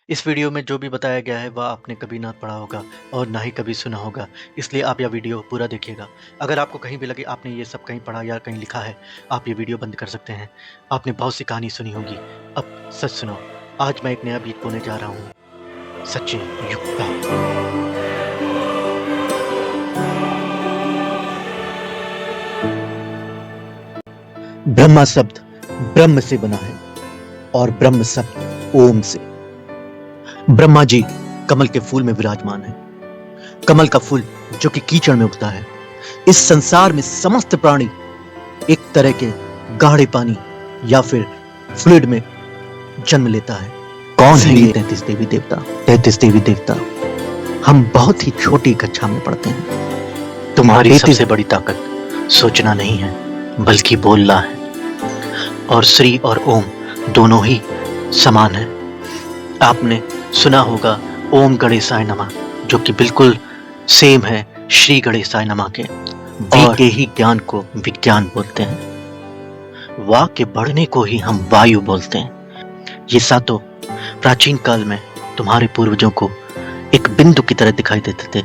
इस वीडियो में जो भी बताया गया है वह आपने कभी ना पढ़ा होगा और ना ही कभी सुना होगा, इसलिए आप यह वीडियो पूरा देखिएगा। अगर आपको कहीं भी लगे आपने ये सब कहीं पढ़ा या कहीं लिखा है, आप ये वीडियो बंद कर सकते हैं। आपने बहुत सी कहानी सुनी होगी, अब सच सुनो। आज मैं एक नया बीज बोने जा रहा हूँ, सच्चे युग का। ब्रह्मा शब्द ब्रह्म से बना है और ब्रह्म शब्द ओम से। ब्रह्मा जी कमल के फूल में विराजमान है। कमल का फूल जो कि कीचड़ में उगता है। इस संसार में समस्त प्राणी एक तरह के गाढ़े पानी या फिर फ्लूइड में जन्म लेता है। कौन है ये 33 देवी देवता? 33 देवी देवता हम बहुत ही छोटी कक्षा में पढ़ते हैं। तुम्हारी सबसे बड़ी ताकत सोचना नहीं है बल्कि बोलना है, और श्री और ओम दोनों ही समान है। आपने सुना होगा ओम गणेशाय नमः, जो कि बिल्कुल सेम है श्री गणेशाय नमः के। और के ही ज्ञान को विज्ञान बोलते हैं, वाक के बढ़ने को ही हम वायु बोलते हैं। ये सातों प्राचीन काल में तुम्हारे पूर्वजों को एक बिंदु की तरह दिखाई देते थे।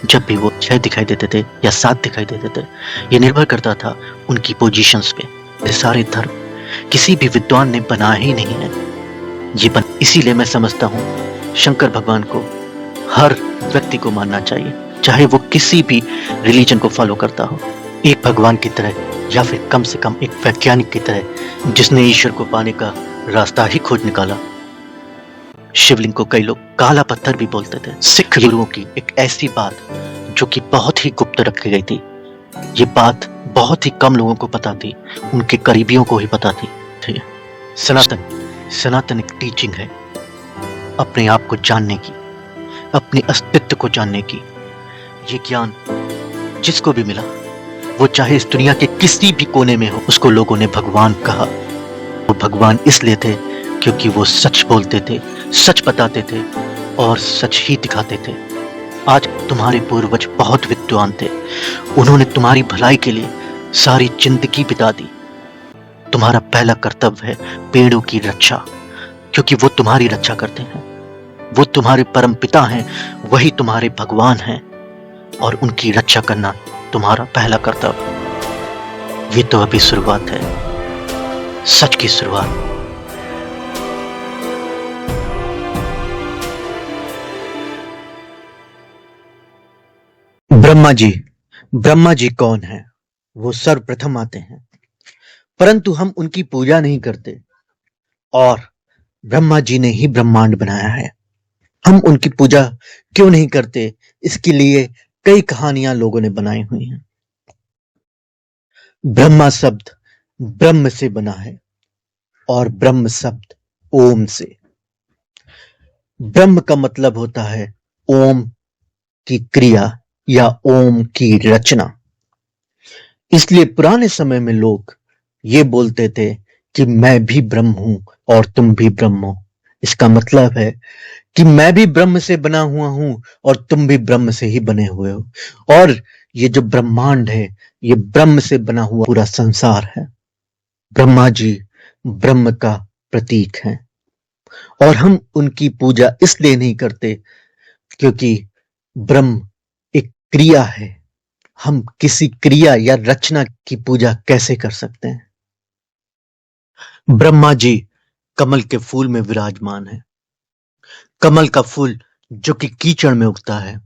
जब भी वो 6 दिखाई देते थे या 7 दिखाई देते थे, ये निर्भर करता था उनकी पोजीशंस पे। ये सारे धर्म किसी भी विद्वान ने बनाया ही नहीं है, ये इसीलिए मैं समझता हूँ शंकर भगवान को हर व्यक्ति को मानना चाहिए, चाहे वो किसी भी रिलीजन को फॉलो करता हो। एक भगवान की तरह या फिर कम से कम एक वैज्ञानिक की तरह जिसने ईश्वर को पाने का रास्ता ही खोज निकाला। शिवलिंग को कई लोग काला पत्थर भी बोलते थे। सिख गुरुओं की एक ऐसी बात जो कि बहुत ही गुप्त रखी गई थी, ये बात बहुत ही कम लोगों को पता थी, उनके करीबियों को ही पता थी। सनातन एक टीचिंग है, अपने आप को जानने की, अपने अस्तित्व को जानने की। ये ज्ञान जिसको भी मिला, वो चाहे इस दुनिया के किसी भी कोने में हो, उसको लोगों ने भगवान कहा। वो भगवान इसलिए थे क्योंकि वो सच बोलते थे, सच बताते थे और सच ही दिखाते थे। आज तुम्हारे पूर्वज बहुत विद्वान थे, उन्होंने तुम्हारी भलाई के लिए सारी जिंदगी बिता दी। तुम्हारा पहला कर्तव्य है पेड़ों की रक्षा, क्योंकि वो तुम्हारी रक्षा करते हैं। वो तुम्हारे परम पिता हैं, वही तुम्हारे भगवान हैं, और उनकी रक्षा करना तुम्हारा पहला कर्तव्य। ये तो अभी शुरुआत है, सच की शुरुआत। ब्रह्मा जी कौन है? वो सर्वप्रथम आते हैं, परंतु हम उनकी पूजा नहीं करते। और ब्रह्मा जी ने ही ब्रह्मांड बनाया है, हम उनकी पूजा क्यों नहीं करते? इसके लिए कई कहानियां लोगों ने बनाई हुई हैं। ब्रह्मा शब्द ब्रह्म से बना है और ब्रह्म शब्द ओम से। ब्रह्म का मतलब होता है ओम की क्रिया या ओम की रचना। इसलिए पुराने समय में लोग ये बोलते थे कि मैं भी ब्रह्म हूं और तुम भी ब्रह्म हो। इसका मतलब है कि मैं भी ब्रह्म से बना हुआ हूं और तुम भी ब्रह्म से ही बने हुए हो, और ये जो ब्रह्मांड है ये ब्रह्म से बना हुआ पूरा संसार है। ब्रह्मा जी ब्रह्म का प्रतीक हैं, और हम उनकी पूजा इसलिए नहीं करते क्योंकि ब्रह्म एक क्रिया है। हम किसी क्रिया या रचना की पूजा कैसे कर सकते हैं? ब्रह्मा जी कमल के फूल में विराजमान है। कमल का फूल जो कि कीचड़ में उगता है।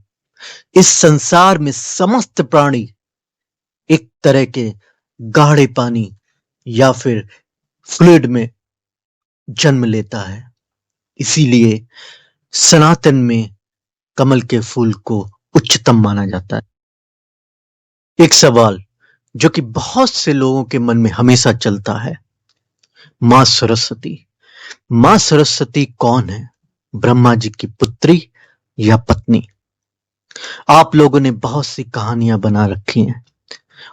इस संसार में समस्त प्राणी एक तरह के गाढ़े पानी या फिर फ्लूइड में जन्म लेता है। इसीलिए सनातन में कमल के फूल को उच्चतम माना जाता है। एक सवाल जो कि बहुत से लोगों के मन में हमेशा चलता है, मां सरस्वती। मां सरस्वती कौन है? ब्रह्मा जी की पुत्री या पत्नी? आप लोगों ने बहुत सी कहानियां बना रखी हैं,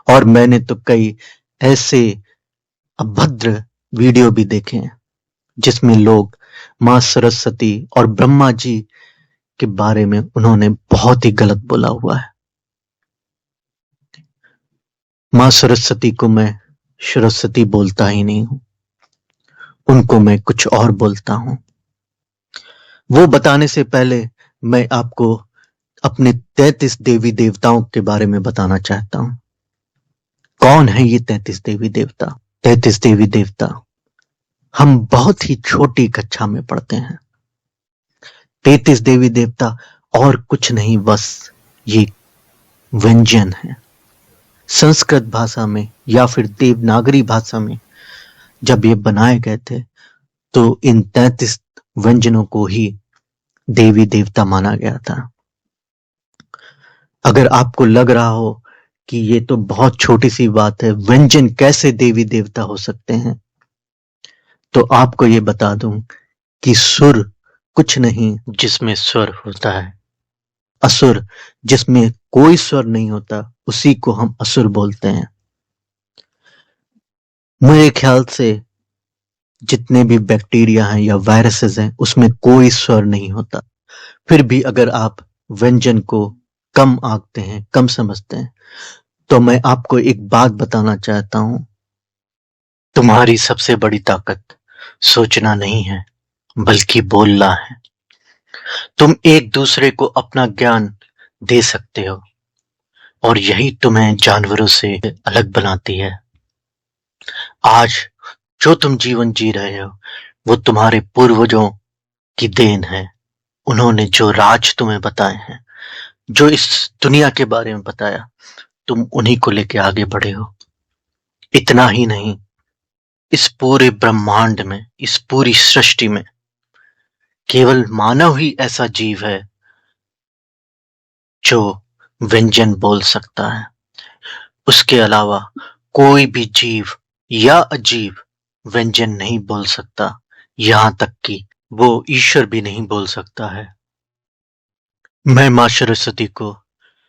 और मैंने तो कई ऐसे अभद्र वीडियो भी देखे हैं जिसमें लोग मां सरस्वती और ब्रह्मा जी के बारे में उन्होंने बहुत ही गलत बोला हुआ है। मां सरस्वती को मैं सरस्वती बोलता ही नहीं हूं, उनको मैं कुछ और बोलता हूं। वो बताने से पहले मैं आपको अपने 33 देवी देवताओं के बारे में बताना चाहता हूं। कौन है ये 33 देवी देवता? 33 देवी देवता हम बहुत ही छोटी कक्षा में पढ़ते हैं। 33 देवी देवता और कुछ नहीं, बस ये व्यंजन है। संस्कृत भाषा में या फिर देवनागरी भाषा में जब ये बनाए गए थे तो इन 33 व्यंजनों को ही देवी देवता माना गया था। अगर आपको लग रहा हो कि ये तो बहुत छोटी सी बात है, व्यंजन कैसे देवी देवता हो सकते हैं, तो आपको ये बता दूं कि सुर कुछ नहीं जिसमें स्वर होता है। असुर जिसमें कोई स्वर नहीं होता, उसी को हम असुर बोलते हैं। मेरे ख्याल से जितने भी बैक्टीरिया हैं या वायरसेस हैं, उसमें कोई स्वर नहीं होता। फिर भी अगर आप व्यंजन को कम आंकते हैं, कम समझते हैं, तो मैं आपको एक बात बताना चाहता हूं। तुम्हारी सबसे बड़ी ताकत सोचना नहीं है, बल्कि बोलना है। तुम एक दूसरे को अपना ज्ञान दे सकते हो, और यही तुम्हें जानवरों से अलग बनाती है। आज जो तुम जीवन जी रहे हो, वो तुम्हारे पूर्वजों की देन है। उन्होंने जो राज तुम्हें बताए हैं, जो इस दुनिया के बारे में बताया, तुम उन्हीं को लेके आगे बढ़े हो। इतना ही नहीं, इस पूरे ब्रह्मांड में, इस पूरी सृष्टि में केवल मानव ही ऐसा जीव है जो व्यंजन बोल सकता है। उसके अलावा कोई भी जीव या अजीव व्यंजन नहीं बोल सकता, यहां तक कि वो ईश्वर भी नहीं बोल सकता है। मैं मां सरस्वती को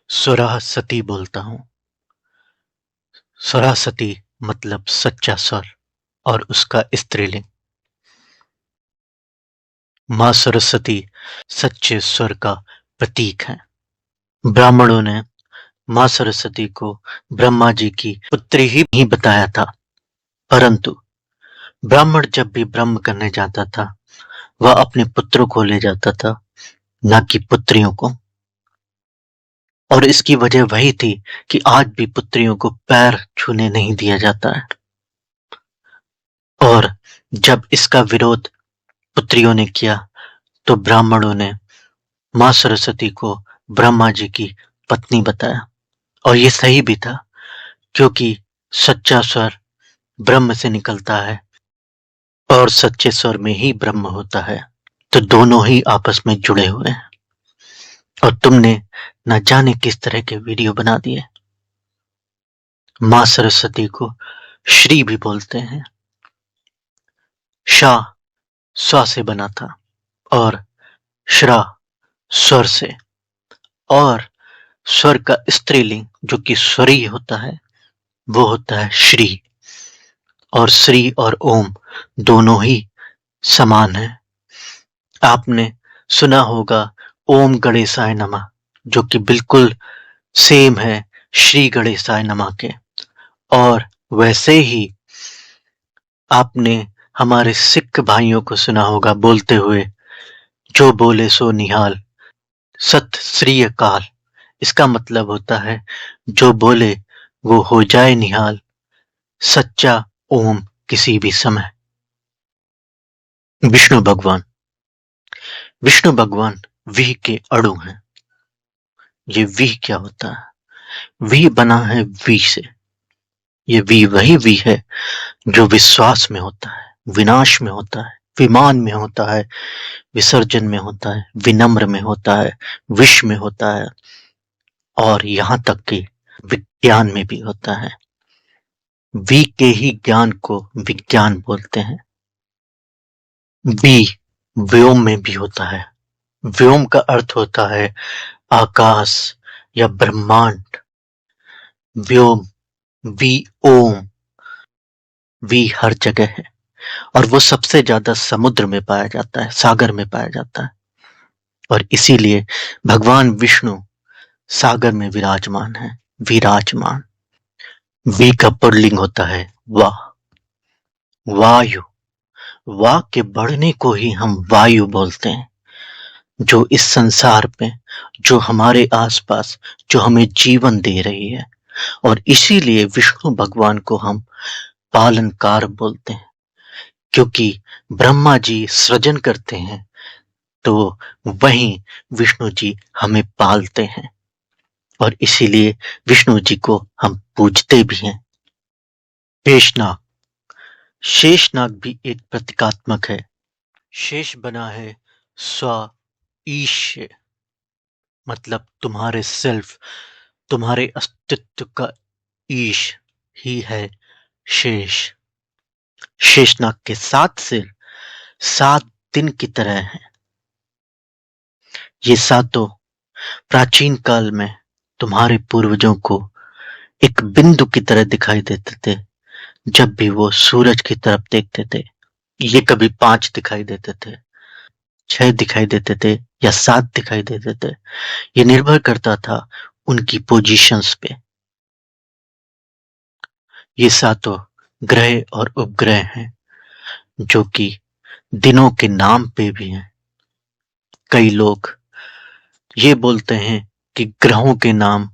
स्वरासती बोलता हूं। स्वरासती मतलब सच्चा स्वर, और उसका स्त्रीलिंग। मां सरस्वती सच्चे स्वर का प्रतीक है। ब्राह्मणों ने मां सरस्वती को ब्रह्मा जी की पुत्री ही नहीं बताया था, परंतु ब्राह्मण जब भी ब्रह्म करने जाता था, वह अपने पुत्रों को ले जाता था, न कि पुत्रियों को। और इसकी वजह वही थी कि आज भी पुत्रियों को पैर छूने नहीं दिया जाता है। और जब इसका विरोध पुत्रियों ने किया, तो ब्राह्मणों ने मां सरस्वती को ब्रह्मा जी की पत्नी बताया। और ये सही भी था, क्योंकि सच्चा स्वर ब्रह्म से निकलता है, और सच्चे स्वर में ही ब्रह्म होता है। तो दोनों ही आपस में जुड़े हुए हैं। और तुमने न जाने किस तरह के वीडियो बना दिए। मां सरस्वती को श्री भी बोलते हैं। शाह स्वा से बना था, और श्रा स्वर से। और स्वर का स्त्रीलिंग जो कि स्वरी होता है, वो होता है श्री। और श्री और ओम दोनों ही समान है। आपने सुना होगा ओम गणेशाय नमः, जो कि बिल्कुल सेम है श्री गणेशाय नमः के। और वैसे ही आपने हमारे सिख भाइयों को सुना होगा बोलते हुए, जो बोले सो निहाल, सत श्री अकाल। इसका मतलब होता है, जो बोले वो हो जाए निहाल, सच्चा ओम किसी भी समय। विष्णु भगवान, विष्णु भगवान वी के अणु हैं। ये वी क्या होता है? वी बना है वी से। ये वी वही वी है जो विश्वास में होता है, विनाश में होता है, विमान में होता है, विसर्जन में होता है, विनम्र में होता है, विश्व में होता है, और यहां तक कि विज्ञान में भी होता है। वी के ही ज्ञान को विज्ञान बोलते हैं। वी व्योम में भी होता है। व्योम का अर्थ होता है आकाश या ब्रह्मांड। व्योम, वी ओम, वी हर जगह है। और वो सबसे ज्यादा समुद्र में पाया जाता है, सागर में पाया जाता है। और इसीलिए भगवान विष्णु सागर में विराजमान है, विराजमान। वी का पुल्लिंग होता है वाह, वायु। वाह के बढ़ने को ही हम वायु बोलते हैं। जो इस संसार में, जो हमारे आसपास, जो हमें जीवन दे रही है। और इसीलिए विष्णु भगवान को हम पालनकार बोलते हैं, क्योंकि ब्रह्मा जी सृजन करते हैं, तो वहीं विष्णु जी हमें पालते हैं। और इसीलिए विष्णु जी को हम पूजते भी हैं। शेषनाग। शेषनाग भी एक प्रतीकात्मक है। शेष बना है स्व ईश, मतलब तुम्हारे सेल्फ, तुम्हारे अस्तित्व का ईश ही है शेष। शेषनाग के 7 सिर 7 दिन की तरह हैं। ये सातों प्राचीन काल में तुम्हारे पूर्वजों को एक बिंदु की तरह दिखाई देते थे। जब भी वो सूरज की तरफ देखते थे, ये कभी 5 दिखाई देते थे, 6 दिखाई देते थे या 7 दिखाई देते थे। ये निर्भर करता था उनकी पोजीशंस पे। ये सातों ग्रह और उपग्रह हैं, जो कि दिनों के नाम पे भी हैं। कई लोग ये बोलते हैं कि ग्रहों के नाम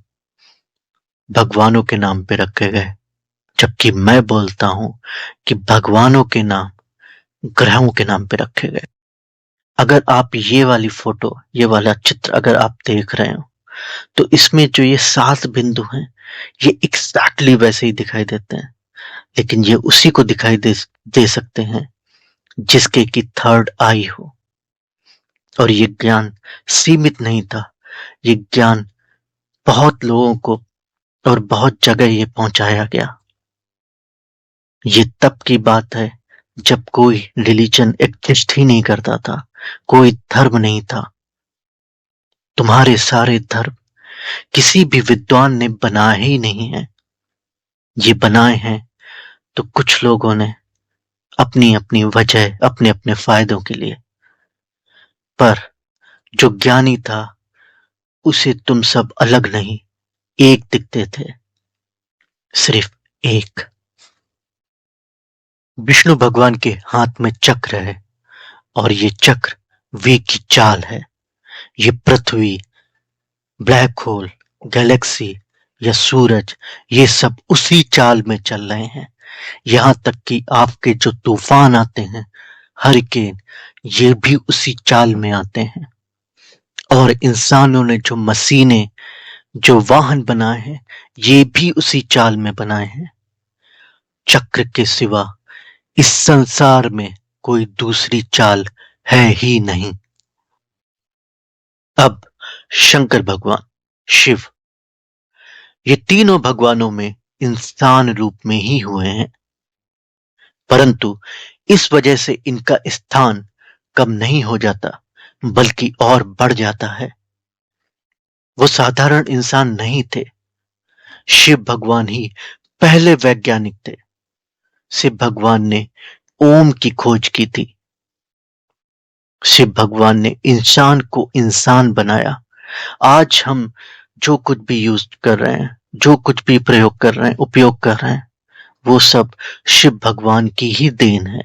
भगवानों के नाम पे रखे गए, जबकि मैं बोलता हूं कि भगवानों के नाम ग्रहों के नाम पे रखे गए। अगर आप ये वाली फोटो, ये वाला चित्र अगर आप देख रहे हो, तो इसमें जो ये 7 बिंदु हैं, ये एग्जैक्टली वैसे ही दिखाई देते हैं। लेकिन ये उसी को दिखाई दे सकते हैं जिसके की थर्ड आई हो। और ये ज्ञान सीमित नहीं था, ये ज्ञान बहुत लोगों को और बहुत जगह ये पहुंचाया गया। ये तब की बात है जब कोई रिलीजन एग्जिस्ट ही नहीं करता था, कोई धर्म नहीं था। तुम्हारे सारे धर्म किसी भी विद्वान ने बनाए ही नहीं है। ये बनाए हैं तो कुछ लोगों ने अपनी अपनी वजह, अपने अपने फायदों के लिए। पर जो ज्ञानी था, उसे तुम सब अलग नहीं, एक दिखते थे, सिर्फ एक। विष्णु भगवान के हाथ में चक्र है, और ये चक्र वे की चाल है। ये पृथ्वी, ब्लैक होल, गैलेक्सी या सूरज, ये सब उसी चाल में चल रहे हैं। यहां तक कि आपके जो तूफान आते हैं, हरिकेन, ये भी उसी चाल में आते हैं। और इंसानों ने जो मशीनें, जो वाहन बनाए हैं, ये भी उसी चाल में बनाए हैं। चक्र के सिवा इस संसार में कोई दूसरी चाल है ही नहीं। अब शंकर भगवान, शिव, ये तीनों भगवानों में इंसान रूप में ही हुए हैं, परंतु इस वजह से इनका स्थान कम नहीं हो जाता, बल्कि और बढ़ जाता है। वो साधारण इंसान नहीं थे। शिव भगवान ही पहले वैज्ञानिक थे। शिव भगवान ने ओम की खोज की थी। शिव भगवान ने इंसान को इंसान बनाया। आज हम जो कुछ भी यूज कर रहे हैं, जो कुछ भी प्रयोग कर रहे हैं, उपयोग कर रहे हैं, वो सब शिव भगवान की ही देन है।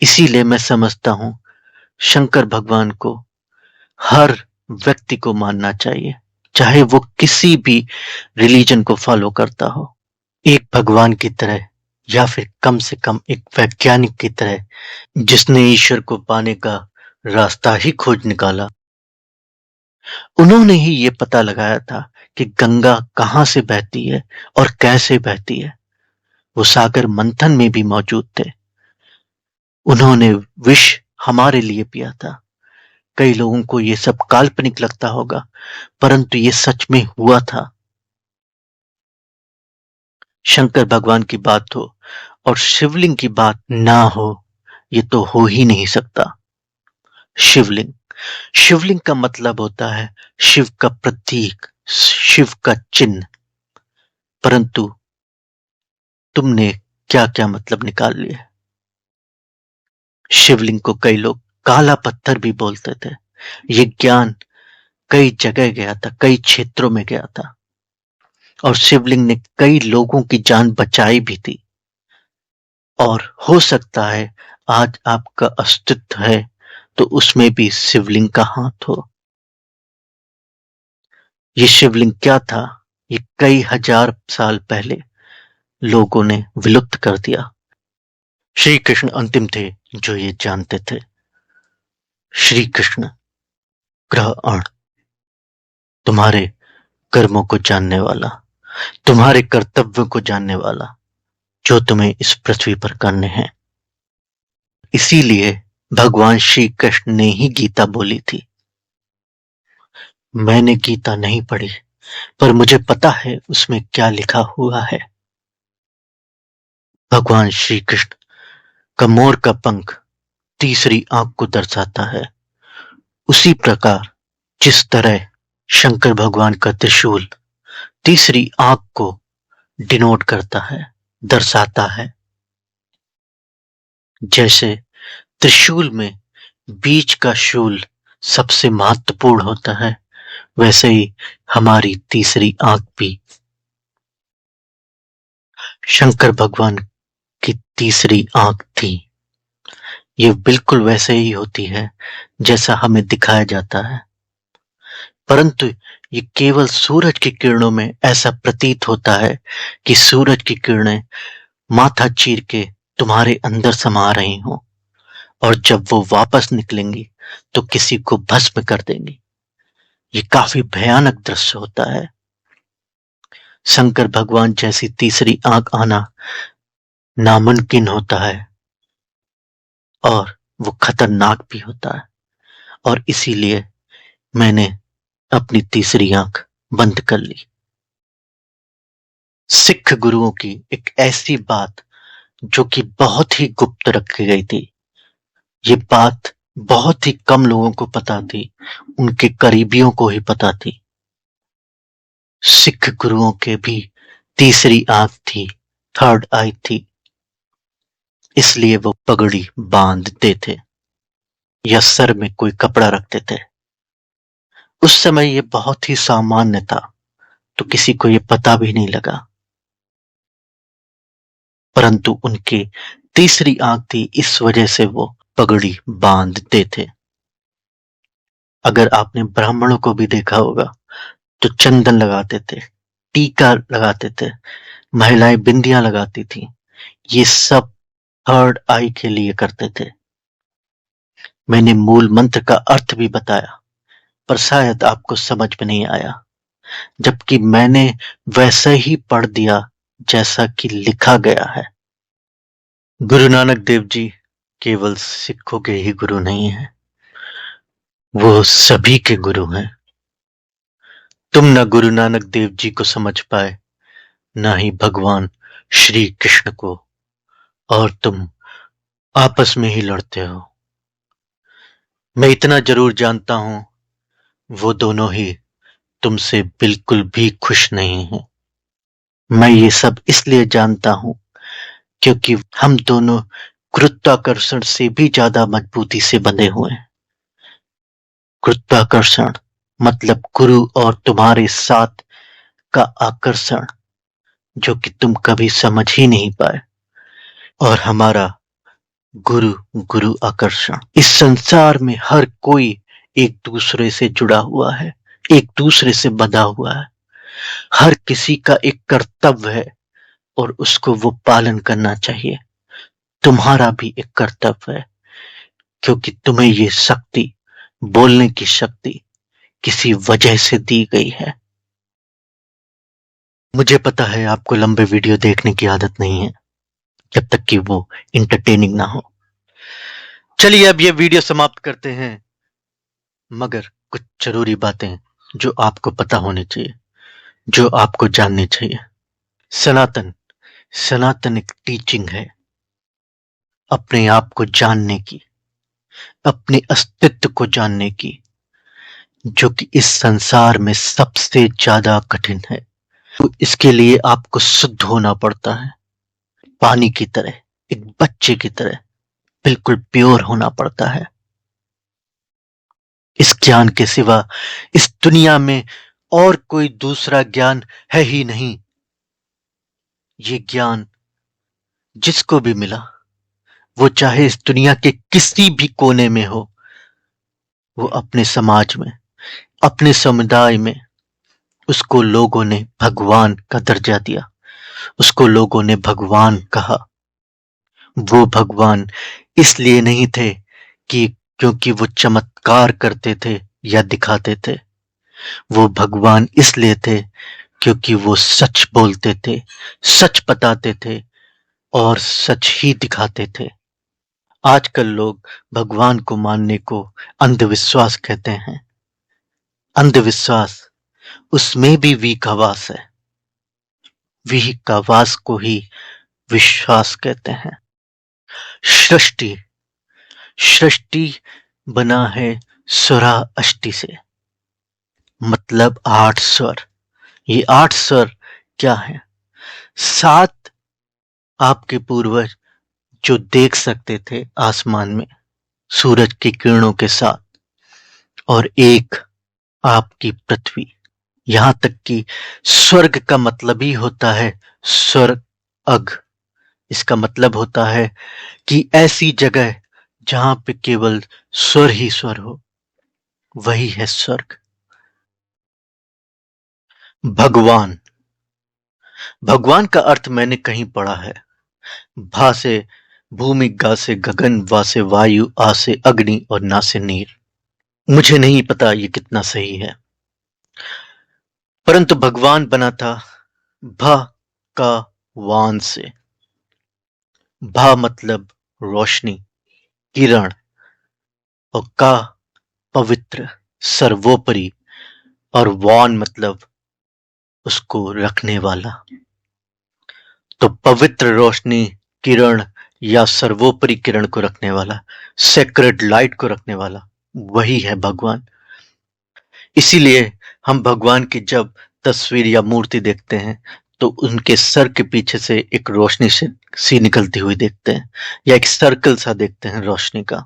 इसीलिए मैं समझता हूं शंकर भगवान को हर व्यक्ति को मानना चाहिए, चाहे वो किसी भी रिलीजन को फॉलो करता हो। एक भगवान की तरह, या फिर कम से कम एक वैज्ञानिक की तरह, जिसने ईश्वर को पाने का रास्ता ही खोज निकाला। उन्होंने ही ये पता लगाया था कि गंगा कहां से बहती है और कैसे बहती है। वो सागर मंथन में भी मौजूद थे। उन्होंने विष हमारे लिए पिया था। कई लोगों को ये सब काल्पनिक लगता होगा, परंतु ये सच में हुआ था। शंकर भगवान की बात हो और शिवलिंग की बात ना हो, ये तो हो ही नहीं सकता। शिवलिंग, शिवलिंग का मतलब होता है शिव का प्रतीक, शिव का चिन्ह। परंतु तुमने क्या क्या मतलब निकाल लिया। शिवलिंग को कई लोग काला पत्थर भी बोलते थे। ये ज्ञान कई जगह गया था, कई क्षेत्रों में गया था, और शिवलिंग ने कई लोगों की जान बचाई भी थी। और हो सकता है आज आपका अस्तित्व है तो उसमें भी शिवलिंग का हाथ हो। ये शिवलिंग क्या था, ये कई हजार साल पहले लोगों ने विलुप्त कर दिया। श्री कृष्ण अंतिम थे जो ये जानते थे। श्री कृष्ण ग्रह अण, तुम्हारे कर्मों को जानने वाला, तुम्हारे कर्तव्यों को जानने वाला, जो तुम्हें इस पृथ्वी पर करने हैं। इसीलिए भगवान श्री कृष्ण ने ही गीता बोली थी। मैंने गीता नहीं पढ़ी, पर मुझे पता है उसमें क्या लिखा हुआ है। भगवान श्री कृष्ण का मोर का पंख तीसरी आंख को दर्शाता है। उसी प्रकार जिस तरह शंकर भगवान का त्रिशूल तीसरी आंख को डिनोट करता है, दर्शाता है। जैसे त्रिशूल में बीच का शूल सबसे महत्वपूर्ण होता है, वैसे ही हमारी तीसरी आंख भी शंकर भगवान की तीसरी आंख थी। ये बिल्कुल वैसे ही होती है जैसा हमें दिखाया जाता है, परंतु ये केवल सूरज की किरणों में ऐसा प्रतीत होता है कि सूरज की किरणें माथा चीर के तुम्हारे अंदर समा रही हों, और जब वो वापस निकलेंगी तो किसी को भस्म कर देंगी। ये काफी भयानक दृश्य होता है। शंकर भगवान जैसी तीसरी आंख आना नामुमकिन होता है, और वो खतरनाक भी होता है, और इसीलिए मैंने अपनी तीसरी आंख बंद कर ली। सिख गुरुओं की एक ऐसी बात जो कि बहुत ही गुप्त रखी गई थी, ये बात बहुत ही कम लोगों को पता थी, उनके करीबियों को ही पता थी। सिख गुरुओं के भी तीसरी आंख थी, थर्ड आई थी, इसलिए वो पगड़ी बांधते थे या सर में कोई कपड़ा रखते थे। उस समय ये बहुत ही सामान्य था, तो किसी को ये पता भी नहीं लगा, परंतु उनके तीसरी आंख थी, इस वजह से वो पगड़ी बांधते थे। अगर आपने ब्राह्मणों को भी देखा होगा तो चंदन लगाते थे, टीका लगाते थे, महिलाएं बिंदियां लगाती थी। ये सब थर्ड आई के लिए करते थे। मैंने मूल मंत्र का अर्थ भी बताया, पर शायद आपको समझ में नहीं आया, जबकि मैंने वैसा ही पढ़ दिया जैसा कि लिखा गया है। गुरु नानक देव जी केवल सिखों के ही गुरु नहीं हैं, वो सभी के गुरु हैं। तुम न गुरु नानक देव जी को समझ पाए, ना ही भगवान श्री कृष्ण को, और तुम आपस में ही लड़ते हो। मैं इतना जरूर जानता हूं, वो दोनों ही तुमसे बिल्कुल भी खुश नहीं हैं। मैं ये सब इसलिए जानता हूं क्योंकि हम दोनों गुरुत्वाकर्षण से भी ज्यादा मजबूती से बंधे हुए हैं। गुरुत्वाकर्षण मतलब गुरु और तुम्हारे साथ का आकर्षण, जो कि तुम कभी समझ ही नहीं पाए, और हमारा गुरु गुरु आकर्षण। इस संसार में हर कोई एक दूसरे से जुड़ा हुआ है, एक दूसरे से बंधा हुआ है। हर किसी का एक कर्तव्य है और उसको वो पालन करना चाहिए। तुम्हारा भी एक कर्तव्य है, क्योंकि तुम्हें ये शक्ति, बोलने की शक्ति किसी वजह से दी गई है। मुझे पता है आपको लंबे वीडियो देखने की आदत नहीं है, जब तक कि वो इंटरटेनिंग ना हो। चलिए अब ये वीडियो समाप्त करते हैं, मगर कुछ जरूरी बातें जो आपको पता होनी चाहिए, जो आपको जाननी चाहिए। सनातन सनातन एक टीचिंग है अपने आप को जानने की, अपने अस्तित्व को जानने की, जो कि इस संसार में सबसे ज्यादा कठिन है। तो इसके लिए आपको शुद्ध होना पड़ता है, पानी की तरह, एक बच्चे की तरह बिल्कुल प्योर होना पड़ता है। इस ज्ञान के सिवा इस दुनिया में और कोई दूसरा ज्ञान है ही नहीं। ये ज्ञान जिसको भी मिला, वो चाहे इस दुनिया के किसी भी कोने में हो, वो अपने समाज में, अपने समुदाय में उसको लोगों ने भगवान का दर्जा दिया, उसको लोगों ने भगवान कहा। वो भगवान इसलिए नहीं थे कि क्योंकि वो चमत्कार करते थे या दिखाते थे, वो भगवान इसलिए थे क्योंकि वो सच बोलते थे, सच बताते थे और सच ही दिखाते थे। आजकल लोग भगवान को मानने को अंधविश्वास कहते हैं। अंधविश्वास, उसमें भी विकावास है। विकावास को ही विश्वास कहते हैं। सृष्टि, सृष्टि बना है स्वरा अष्टि से, मतलब 8 स्वर। ये 8 स्वर क्या है? 7 आपके पूर्वज जो देख सकते थे आसमान में सूरज की किरणों के साथ, और एक आपकी पृथ्वी। यहां तक कि स्वर्ग का मतलब ही होता है स्वर्ग अग। इसका मतलब होता है कि ऐसी जगह जहां पे केवल स्वर ही स्वर हो, वही है स्वर्ग। भगवान, भगवान का अर्थ मैंने कहीं पढ़ा है। भा से भूमि, गा से गगन, वा से वायु, आ से अग्नि और ना से नीर। मुझे नहीं पता ये कितना सही है, परंतु भगवान बना था भ का वान से। भा मतलब रोशनी, किरण, और का पवित्र, सर्वोपरि, और वान मतलब उसको रखने वाला। तो पवित्र रोशनी, किरण या सर्वोपरि किरण को रखने वाला, सेक्रेड लाइट को रखने वाला, वही है भगवान। इसीलिए हम भगवान की जब तस्वीर या मूर्ति देखते हैं तो उनके सर के पीछे से एक रोशनी से सी निकलती हुई देखते हैं, या एक सर्कल सा देखते हैं रोशनी का।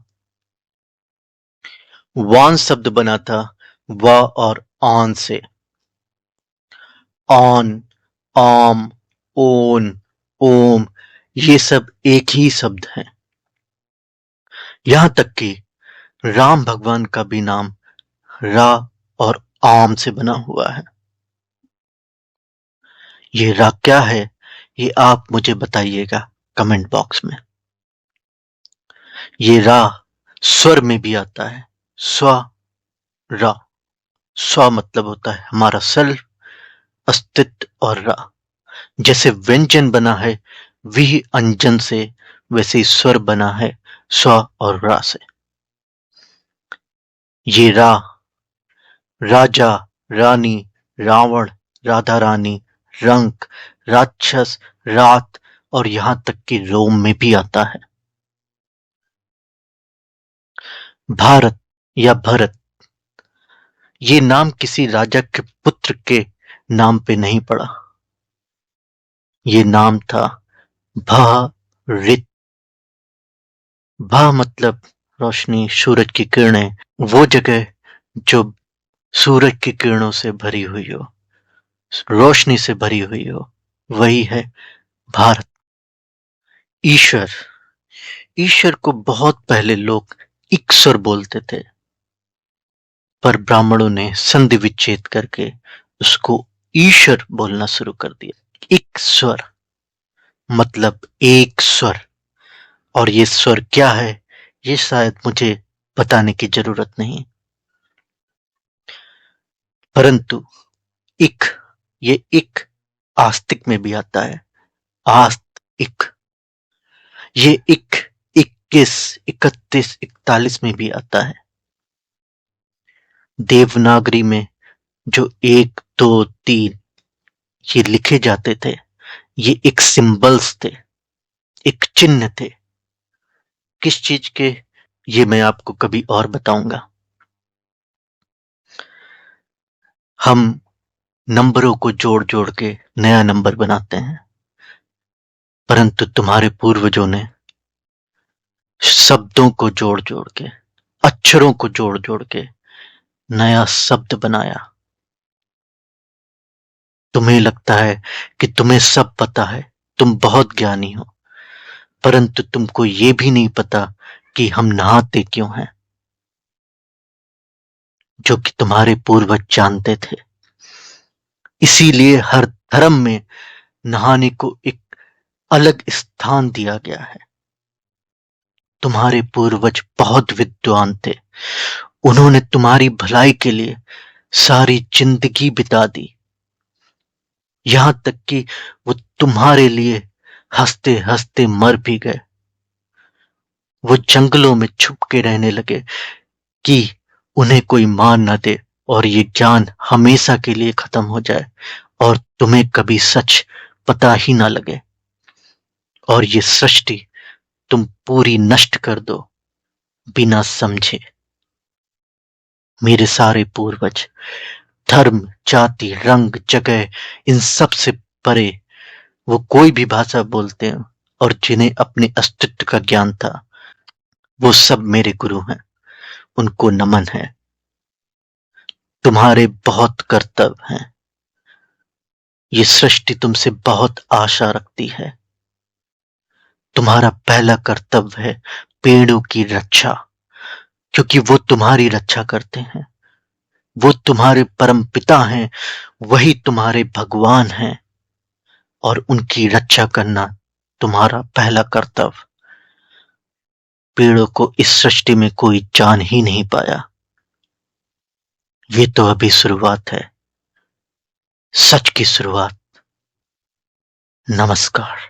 वान शब्द बना था व और ऑन से। ऑन, ओम, ओन, ओम, ये सब एक ही शब्द है। यहां तक कि राम भगवान का भी नाम रा और आम से बना हुआ है। ये रा क्या है, ये आप मुझे बताइएगा कमेंट बॉक्स में। ये रा स्वर में भी आता है, स्व रा। स्व मतलब होता है हमारा सेल्फ, अस्तित्व, और रा जैसे व्यंजन बना है विह अंजन से, वैसे ही स्वर बना है स्व और रा से। ये रा राजा, रानी, रावण, राधा रानी, रंक, राक्षस, रात, और यहां तक कि रोम में भी आता है। भारत या भरत, ये नाम किसी राजा के पुत्र के नाम पे नहीं पड़ा। ये नाम था भारित। भा मतलब रोशनी, सूरज की किरणें, वो जगह जो सूरज की किरणों से भरी हुई हो, रोशनी से भरी हुई हो, वही है भारत। ईश्वर, ईश्वर को बहुत पहले लोग ईश्वर बोलते थे, पर ब्राह्मणों ने संधि विच्छेद करके उसको ईश्वर बोलना शुरू कर दिया। ईश्वर मतलब एक स्वर। और ये स्वर क्या है, ये शायद मुझे बताने की जरूरत नहीं, परंतु इक, ये इक आस्तिक में भी आता है। आस्त इक, ये इक 21, 31, 41 में भी आता है। देवनागरी में जो 1, 2, 3 ये लिखे जाते थे, ये एक सिंबल्स थे, एक चिन्ह थे। किस चीज के, ये मैं आपको कभी और बताऊंगा। हम नंबरों को जोड़ जोड़ के नया नंबर बनाते हैं, परंतु तुम्हारे पूर्वजों ने शब्दों को जोड़ जोड़ के, अक्षरों को जोड़ जोड़ के नया शब्द बनाया। तुम्हें लगता है कि तुम्हें सब पता है, तुम बहुत ज्ञानी हो, परंतु तुमको ये भी नहीं पता कि हम नहाते क्यों हैं। जो कि तुम्हारे पूर्वज जानते थे। इसीलिए हर धर्म में नहाने को एक अलग स्थान दिया गया है। तुम्हारे पूर्वज बहुत विद्वान थे। उन्होंने तुम्हारी भलाई के लिए सारी जिंदगी बिता दी। यहां तक कि वो तुम्हारे लिए हंसते हंसते मर भी गए। वो जंगलों में छुप के रहने लगे कि उन्हें कोई मार न दे और ये ज्ञान हमेशा के लिए खत्म हो जाए और तुम्हें कभी सच पता ही ना लगे और ये सृष्टि तुम पूरी नष्ट कर दो बिना समझे। मेरे सारे पूर्वज धर्म, जाति, रंग, जगह, इन सब से परे वो कोई भी भाषा बोलते हैं और जिन्हें अपने अस्तित्व का ज्ञान था, वो सब मेरे गुरु हैं। उनको नमन है। तुम्हारे बहुत कर्तव्य हैं। ये सृष्टि तुमसे बहुत आशा रखती है। तुम्हारा पहला कर्तव्य है पेड़ों की रक्षा, क्योंकि वो तुम्हारी रक्षा करते हैं। वो तुम्हारे परम पिता हैं, वही तुम्हारे भगवान हैं और उनकी रक्षा करना तुम्हारा पहला कर्तव्य। पेड़ों को इस सृष्टि में कोई जान ही नहीं पाया। ये तो अभी शुरुआत है, सच की शुरुआत। नमस्कार।